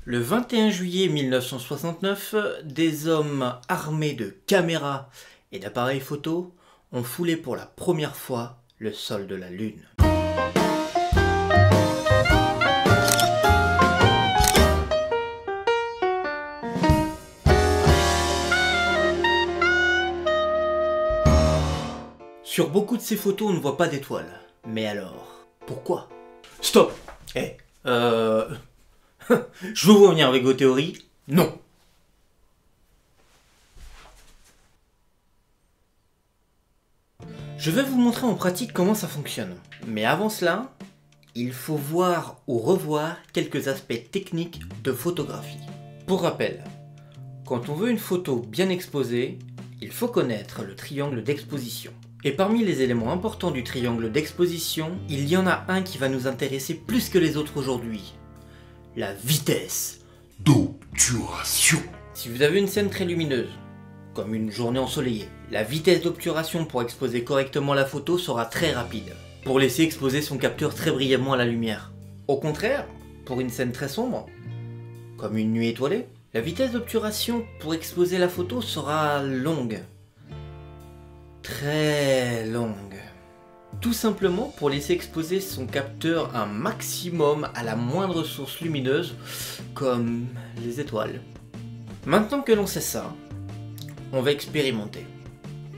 Le 21 juillet 1969, des hommes armés de caméras et d'appareils photo ont foulé pour la première fois le sol de la Lune. Sur beaucoup de ces photos, on ne voit pas d'étoiles. Mais alors, pourquoi? Stop! Je veux revenir avec vos théories. Non! Je vais vous montrer en pratique comment ça fonctionne. Mais avant cela, il faut voir ou revoir quelques aspects techniques de photographie. Pour rappel, quand on veut une photo bien exposée, il faut connaître le triangle d'exposition. Et parmi les éléments importants du triangle d'exposition, il y en a un qui va nous intéresser plus que les autres aujourd'hui. La vitesse d'obturation. Si vous avez une scène très lumineuse, comme une journée ensoleillée, la vitesse d'obturation pour exposer correctement la photo sera très rapide, pour laisser exposer son capteur très brièvement à la lumière. Au contraire, pour une scène très sombre, comme une nuit étoilée, la vitesse d'obturation pour exposer la photo sera longue. Très longue. Tout simplement pour laisser exposer son capteur un maximum à la moindre source lumineuse, comme les étoiles. Maintenant que l'on sait ça, on va expérimenter.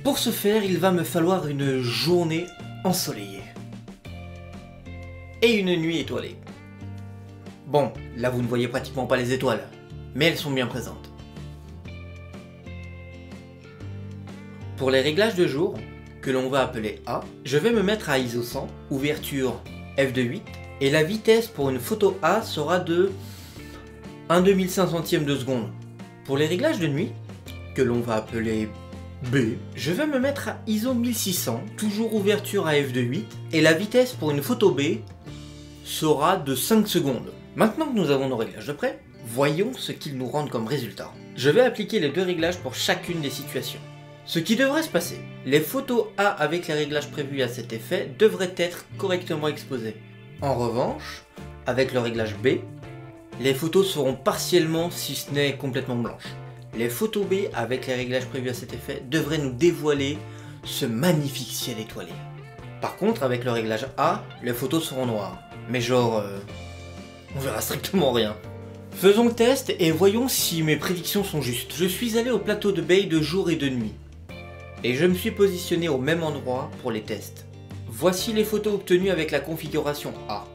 Pour ce faire, il va me falloir une journée ensoleillée. Et une nuit étoilée. Bon, là vous ne voyez pratiquement pas les étoiles, mais elles sont bien présentes. Pour les réglages de jour, que l'on va appeler A, je vais me mettre à ISO 100, ouverture f2.8, et la vitesse pour une photo A sera de 1/2500 de seconde. Pour les réglages de nuit, que l'on va appeler B, je vais me mettre à ISO 1600, toujours ouverture à f2.8, et la vitesse pour une photo B sera de 5 secondes. Maintenant que nous avons nos réglages de près, voyons ce qu'ils nous rendent comme résultat. Je vais appliquer les deux réglages pour chacune des situations. Ce qui devrait se passer, les photos A avec les réglages prévus à cet effet devraient être correctement exposées. En revanche, avec le réglage B, les photos seront partiellement, si ce n'est complètement blanches. Les photos B avec les réglages prévus à cet effet devraient nous dévoiler ce magnifique ciel étoilé. Par contre, avec le réglage A, les photos seront noires. Mais genre, on verra strictement rien. Faisons le test et voyons si mes prédictions sont justes. Je suis allé au plateau de Bay de jour et de nuit. Et je me suis positionné au même endroit pour les tests. Voici les photos obtenues avec la configuration A.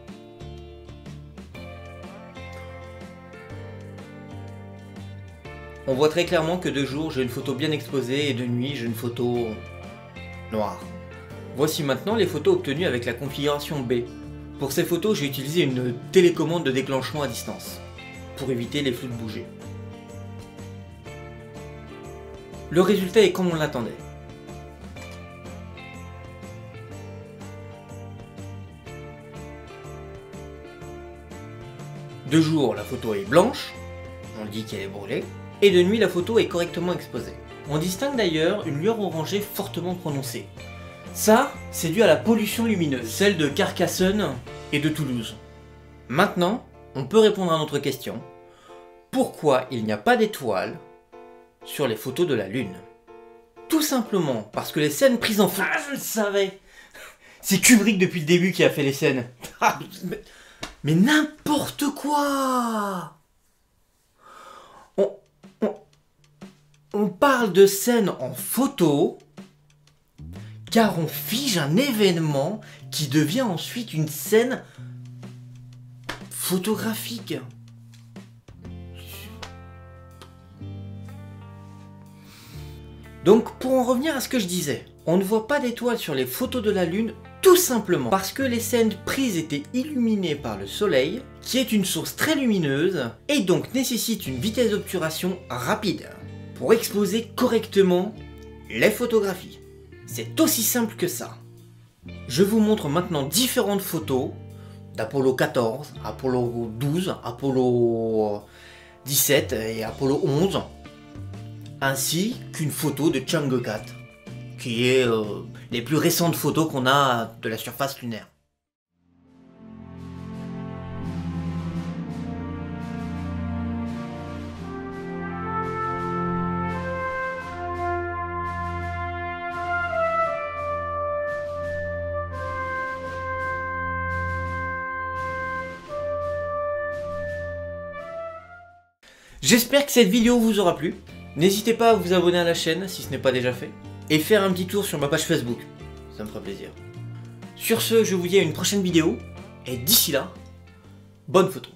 On voit très clairement que de jour j'ai une photo bien exposée et de nuit j'ai une photo noire. Voici maintenant les photos obtenues avec la configuration B. Pour ces photos j'ai utilisé une télécommande de déclenchement à distance, pour éviter les flous de bouger. Le résultat est comme on l'attendait. De jour, la photo est blanche, on dit qu'elle est brûlée, et de nuit, la photo est correctement exposée. On distingue d'ailleurs une lueur orangée fortement prononcée. Ça, c'est dû à la pollution lumineuse, celle de Carcassonne et de Toulouse. Maintenant, on peut répondre à notre question. Pourquoi il n'y a pas d'étoiles sur les photos de la Lune? Tout simplement parce que les scènes prises en photo... Ah, je le savais! C'est Kubrick depuis le début qui a fait les scènes. Mais n'importe quoi! On parle de scènes en photo, car on fige un événement qui devient ensuite une scène photographique. Donc pour en revenir à ce que je disais, on ne voit pas d'étoiles sur les photos de la Lune tout simplement parce que les scènes prises étaient illuminées par le soleil, qui est une source très lumineuse et donc nécessite une vitesse d'obturation rapide pour exposer correctement les photographies. C'est aussi simple que ça. Je vous montre maintenant différentes photos d'Apollo 14, Apollo 12, Apollo 17 et Apollo 11, ainsi qu'une photo de Chang'e 4, qui est les plus récentes photos qu'on a de la surface lunaire. J'espère que cette vidéo vous aura plu. N'hésitez pas à vous abonner à la chaîne si ce n'est pas déjà fait. Et faire un petit tour sur ma page Facebook. Ça me fera plaisir. Sur ce, je vous dis à une prochaine vidéo. Et d'ici là, bonne photo.